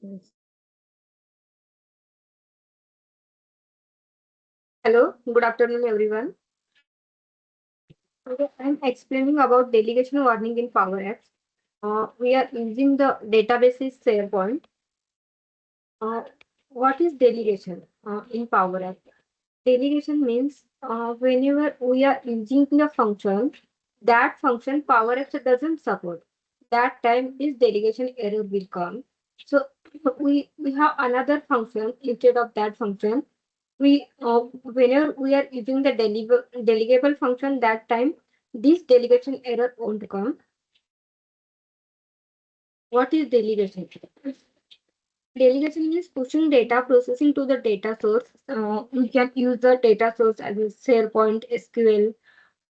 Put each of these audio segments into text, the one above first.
Yes. Hello, good afternoon, everyone. Okay, I'm explaining about delegation warning in Power Apps. We are using the databases SharePoint. Uh, what is delegation in Power App? Delegation means whenever we are using the function, that function Power Apps doesn't support. That time is delegation error will come. So we have another function instead of that function. We whenever we are using the delegable function, that time this delegation error won't come. What is delegation? Delegation means pushing data processing to the data source. We can use the data source as a SharePoint, SQL,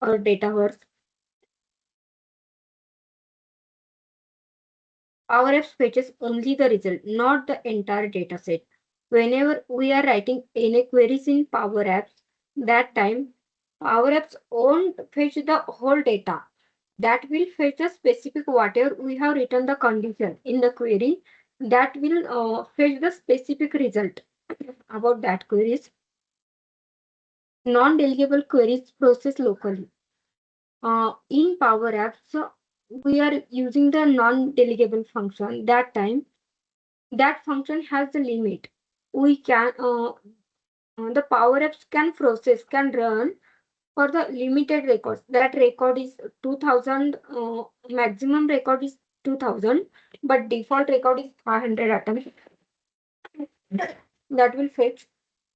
or Dataverse. Power Apps fetches only the result, not the entire data set. Whenever we are writing any queries in Power Apps, that time Power Apps won't fetch the whole data. That will fetch a specific whatever we have written the condition in the query. That will fetch the specific result about that queries. Non-delegable queries processed locally. In Power Apps, we are using the non-delegable function. That time that function has the limit. We can the Power Apps can process can run for the limited records. That record is 2000. Maximum record is 2000, but default record is 500 atoms. That will fetch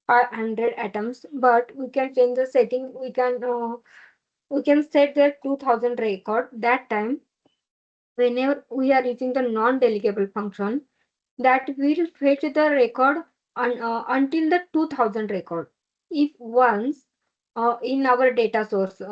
500 atoms. But we can change the setting. We can set the 2000 record. That time whenever we are using the non-delegable function, that will fetch the record until the 2000 record. If once in our data source,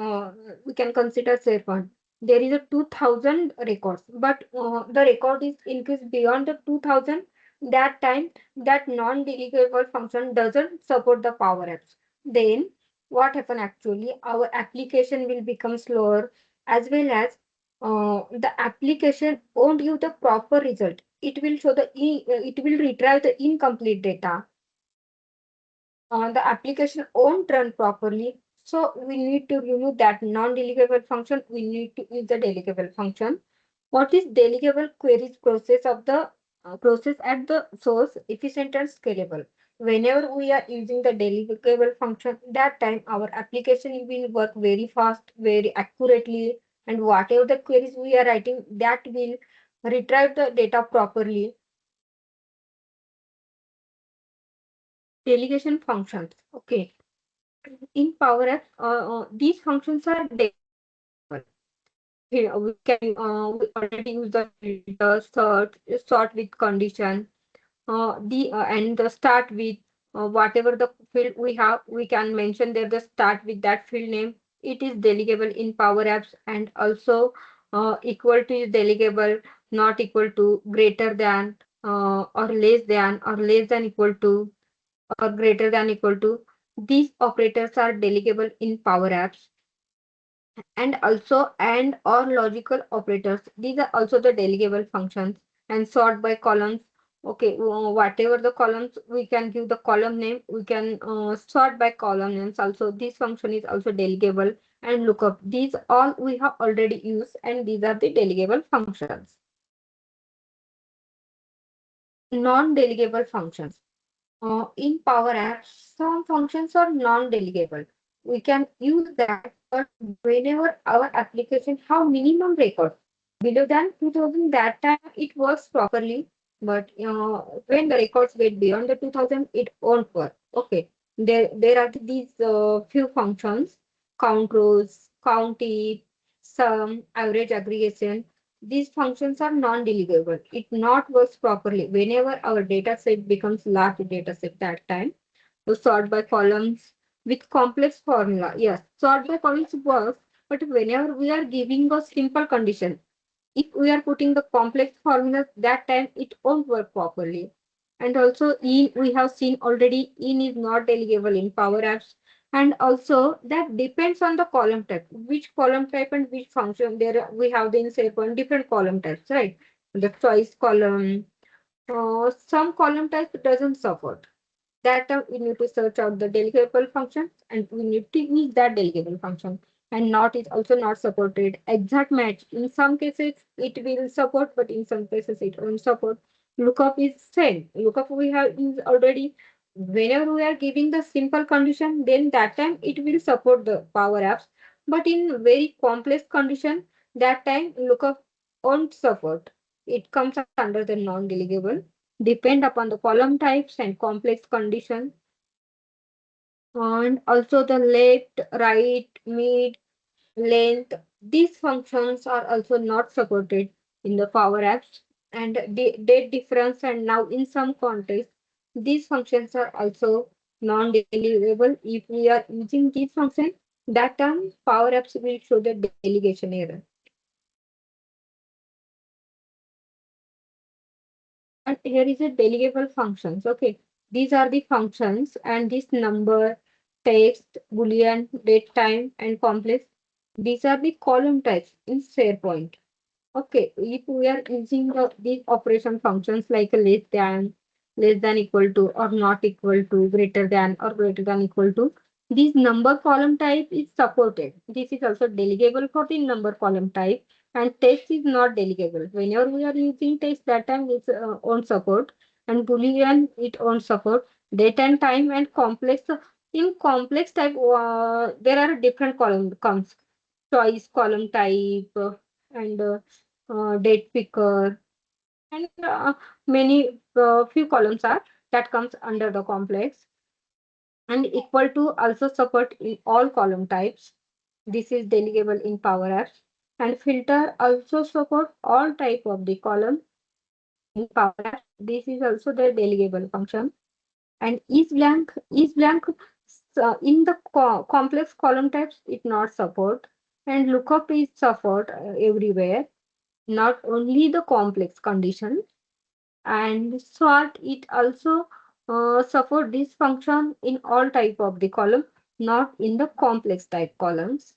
we can consider SharePoint, there is a 2000 records, but the record is increased beyond the 2000, that time that non-delegable function doesn't support the Power Apps. Then what happen actually? Our application will become slower, as well as the application won't give the proper result. It will show it will retrieve the incomplete data. The application won't run properly. So we need to remove that non-delegable function. We need to use the delegable function. What is delegable queries process of the process at the source, efficient and scalable? Whenever we are using the delegable function, that time our application will work very fast, very accurately, and whatever the queries we are writing, that will retrieve the data properly. Delegation functions. Okay. In Power Apps, these functions are delegable. Here we already use the filter, sort with condition, the and the start with whatever the field we have. We can mention there the start with that field name. It is delegable in Power Apps, and also equal to is delegable, not equal to, greater than, or less than equal to, or greater than equal to. These operators are delegable in Power Apps, and also and or logical operators. These are also the delegable functions. And sort by columns. Okay, whatever the columns, we can give the column name. We can sort by column names. Also, this function is also delegable. And lookup. These all we have already used, and these are the delegable functions. Non-delegable functions. In Power Apps, some functions are non-delegable. We can use that, but whenever our application have minimum record below than 2000, that time it works properly. But when the records get beyond the 2000, it won't work. Okay, there are these few functions: count rows, count if, sum, average, aggregation. These functions are non-delegable. It not works properly. Whenever our data set becomes large data set, that time to sort by columns with complex formula. Yes, sort by columns works, but whenever we are giving a simple condition, if we are putting the complex formulas, that time it won't work properly. And also in, we have seen already, in is not delegable in Power Apps. And also that depends on the column type, which column type and which function. There we have the in SharePoint different column types, right? The choice column, Some column type doesn't support. That time we need to search out the delegable function and we need to use that delegable function. And not is also not supported. Exact match. In some cases it will support, but in some cases it won't support. Lookup is same. Lookup we have is already whenever we are giving the simple condition, then that time it will support the power apps. But in very complex condition, that time lookup won't support. It comes under the non-delegable depend upon the column types and complex condition, and also the left, right, mid, length. These functions are also not supported in the power apps, and date difference, and now in some context these functions are also non-deliverable. If we are using these functions, that time power apps will show the delegation error. And here is a delegable functions. Okay, these are the functions, and this number, text, boolean, date, time, and complex. These are the column types in SharePoint. Okay, if we are using these operation functions like a less than equal to, or not equal to, greater than or greater than equal to, this number column type is supported. This is also delegable for the number column type, and text is not delegable. Whenever we are using text, that time it's on support, and boolean it on support. Date and time and complex. In complex type, there are different column comes choice column type, and date picker, and many few columns are that comes under the complex, and equal to also support in all column types. This is delegable in power apps, and filter also support all type of the column in power apps. This is also the delegable function. And is blank in the complex column types it not support, and lookup is support everywhere, not only the complex condition. And sort it also support this function in all type of the column, not in the complex type columns.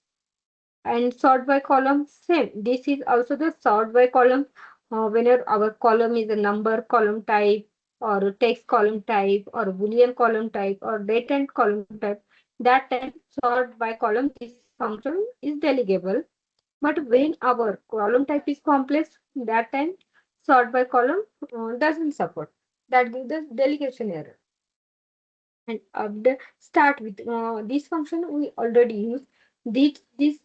And sort by column same, this is also the sort by column. Whenever our column is a number column type, or a text column type, or a boolean column type, or date and column type, that time sort by column this function is delegable. But when our column type is complex, that time sort by column doesn't support. That gives us delegation error. And update start with this function we already use. This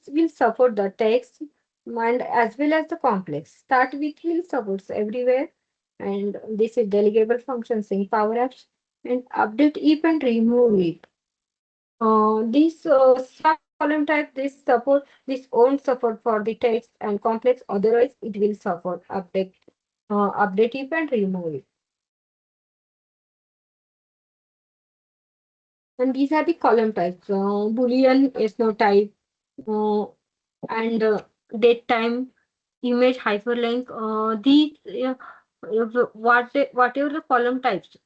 will support the text and as well as the complex. Start with will supports everywhere, and this is delegable functions in Power Apps. And update if and remove it. This some column type this support this own support for the text and complex. Otherwise, it will support update if and remove it. And these are the column types. Boolean is no type, uh, and date time, image hyperlink. These whatever the column types.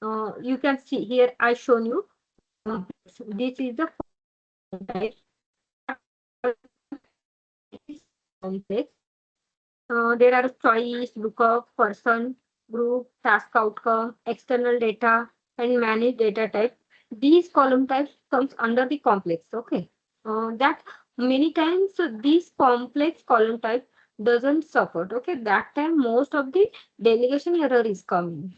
You can see here. I shown you complex. This is the type. What is complex? There are choice, lookup, person, group, task outcome, external data, and manage data type. These column types comes under the complex. Okay, that many times this complex column type doesn't support. Okay, that time most of the delegation error is coming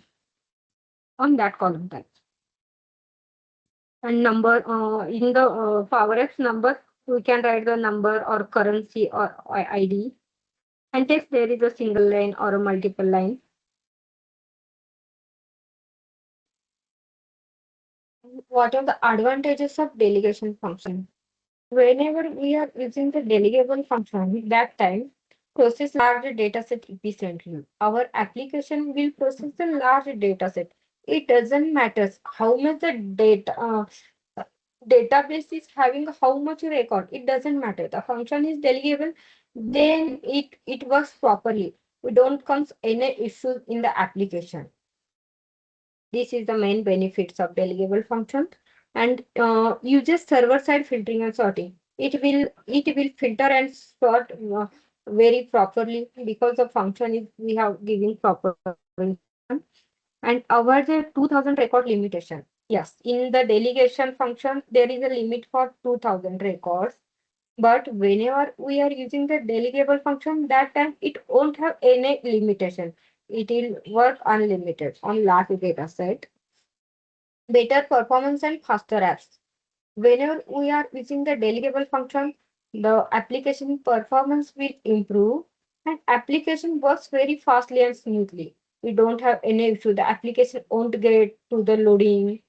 on that column type. And number in the Power Apps number, we can write the number or currency or ID. And text there is a single line or a multiple line. What are the advantages of delegation function? Whenever we are using the delegable function, that time process large data set efficiently. Our application will process the large data set. It doesn't matter how much the database is having, how much record. It doesn't matter. The function is delegable, then it works properly. We don't comes any issues in the application. This is the main benefits of delegable function. And uses server side filtering and sorting. It will filter and sort very properly because the function is we have giving proper information. and avoid the 2000 record limitation. Yes, in the delegation function, there is a limit for 2000 records. But whenever we are using the delegable function, that time it won't have any limitation. It will work unlimited on large data set. Better performance and faster apps. Whenever we are using the delegable function, the application performance will improve and application works very fastly and smoothly. We don't have any issue. The application won't get to the loading.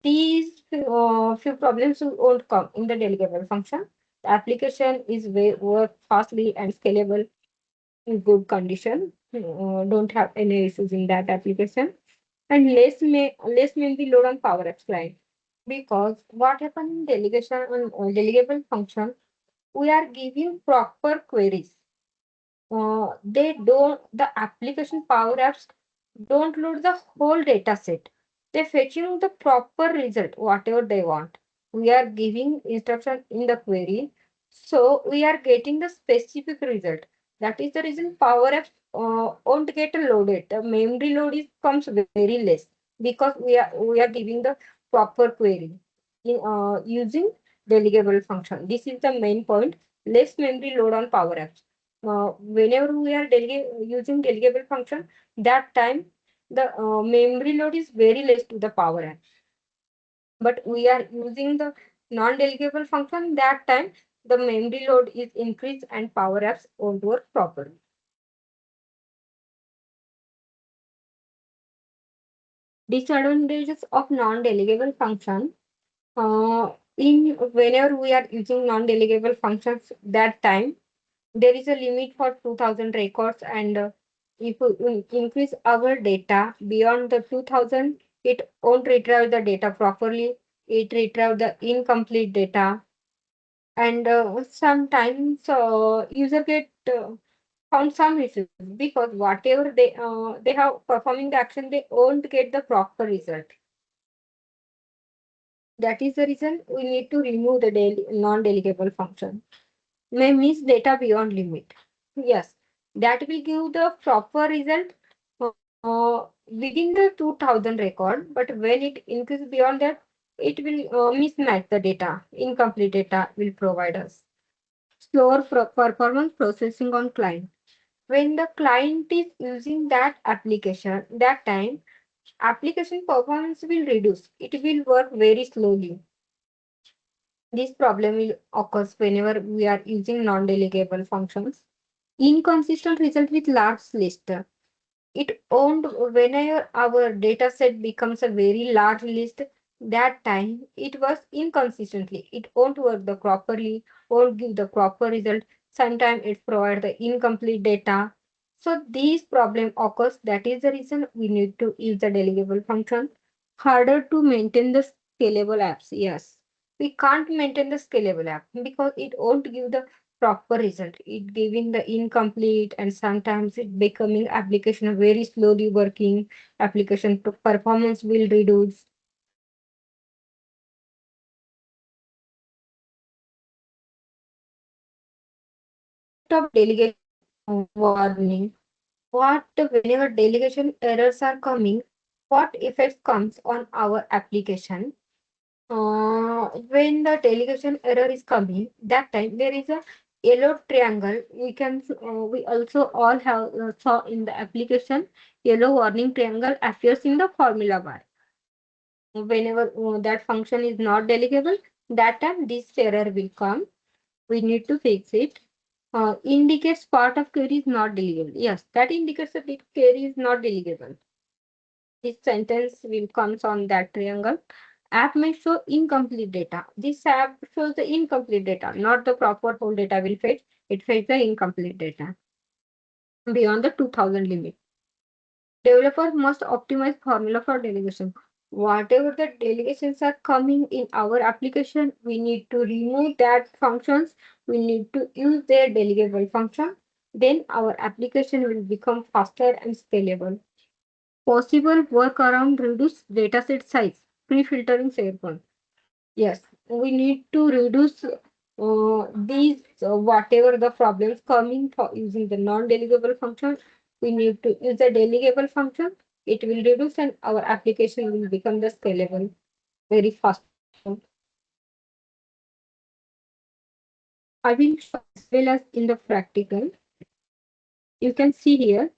These few problems won't come in the delegable function. The application is work fastly and scalable in good condition. Don't have any issues in that application, and less may be load on Power Apps client. Because what happens in delegation and delegable function, we are giving proper queries. They don't, the application Power Apps don't load the whole data set. They fetching the proper result, whatever they want. We are giving instruction in the query, so we are getting the specific result. That is the reason Power Apps won't get loaded. The memory load is comes very less because we are giving the proper query in using delegable function. This is the main point. Less memory load on Power Apps. Whenever we are using delegable function, that time the memory load is very less to the Power App. But we are using the non-delegable function, that time the memory load is increased and Power Apps won't work properly. Disadvantages of non-delegable function. In whenever we are using non-delegable functions, that time there is a limit for 2000 records, and if we increase our data beyond the 2000, it won't retrieve the data properly. It retrieve the incomplete data, and sometimes user get found some issues because whatever they have performing the action, they won't get the proper result. That is the reason we need to remove the non-delegable function. May miss data beyond limit. Yes, that will give the proper result within the 2000 record, but when it increases beyond that, it will mismatch the data. Incomplete data will provide us. Slower performance processing on client. When the client is using that application, that time application performance will reduce. It will work very slowly. This problem will occur whenever we are using non-delegable functions. Inconsistent result with large list. It owned whenever our data set becomes a very large list, that time it was inconsistently. It won't work the properly, won't give the proper result. Sometimes it provides the incomplete data. So these problem occurs. That is the reason we need to use the delegable function. Harder to maintain the scalable apps. Yes, we can't maintain the scalable app because it won't give the proper result. It giving the incomplete, and sometimes it becoming application very slowly working. Application performance will reduce. Effect of delegation warning. What whenever delegation errors are coming, what effects comes on our application? When the delegation error is coming, that time there is a yellow triangle. We also all have saw in the application, yellow warning triangle appears in the formula bar. Whenever that function is not delegable, that time this error will come. We need to fix it. Indicates part of query is not delegable. Yes, that indicates that the query is not delegable. This sentence will comes on that triangle. App may show incomplete data. This app shows the incomplete data, not the proper whole data will fetch. It fetch the incomplete data beyond the 2000 limit. Developer must optimize formula for delegation. Whatever the delegations are coming in our application, we need to remove that functions. We need to use their delegable function. Then our application will become faster and scalable. Possible workaround reduce dataset size, pre-filtering SharePoint. Yes, we need to reduce these whatever the problems coming for using the non-delegable function. We need to use the delegable function. it will reduce and our application will become the scalable very faster. I will show as well as in the practical. You can see here,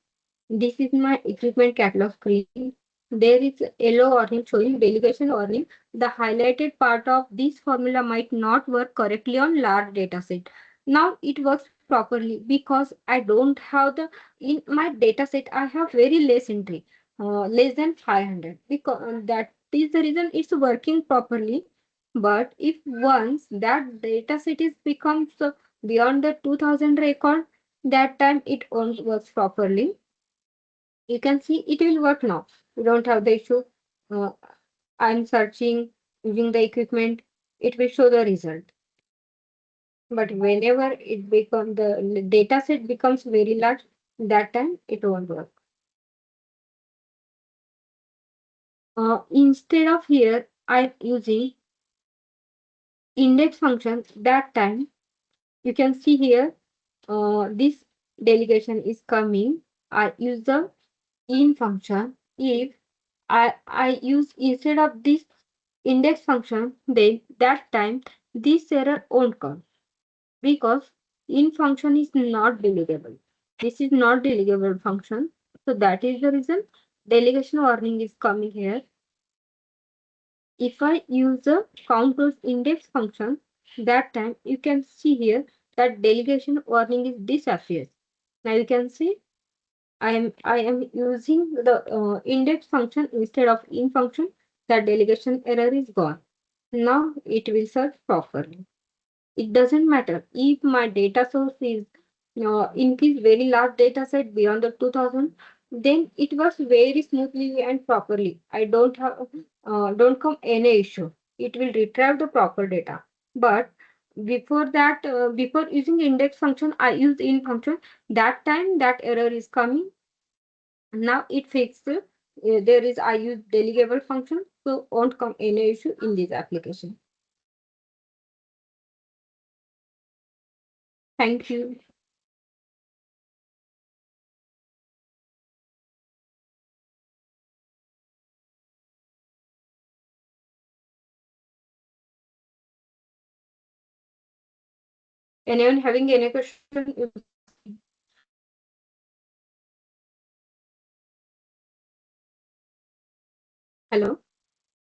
this is my equipment catalog screen. There is a yellow warning showing delegation warning. The highlighted part of this formula might not work correctly on large data set. Now it works properly because I don't have the in my data set I have very less entry, less than 500. Because that is the reason it's working properly. But if once that data set is becomes beyond the 2000 record, that time it won't work properly. You can see it will work now. We don't have the issue. Uh, I'm searching using the equipment, it will show the result. But whenever it becomes the data set becomes very large, that time it won't work. Instead of here, I'm using index function. That time you can see here, this delegation is coming. I use the in function. If I use instead of this index function, then that time this error won't come because in function is not delegable. This is not delegable function. So that is the reason delegation warning is coming here. If I use the counters index function, that time you can see here that delegation warning is disappears. Now you can see I am using the index function instead of in function. That delegation error is gone. Now it will search properly. It doesn't matter if my data source is in this very large data set beyond the 2000, then it works very smoothly and properly. I don't come any issue. It will retrieve the proper data. But before that, before using index function, I use in function. That time that error is coming. Now it fixed. There is I use delegable function, so won't come any issue in this application. Thank you. Anyone having any question? Hello.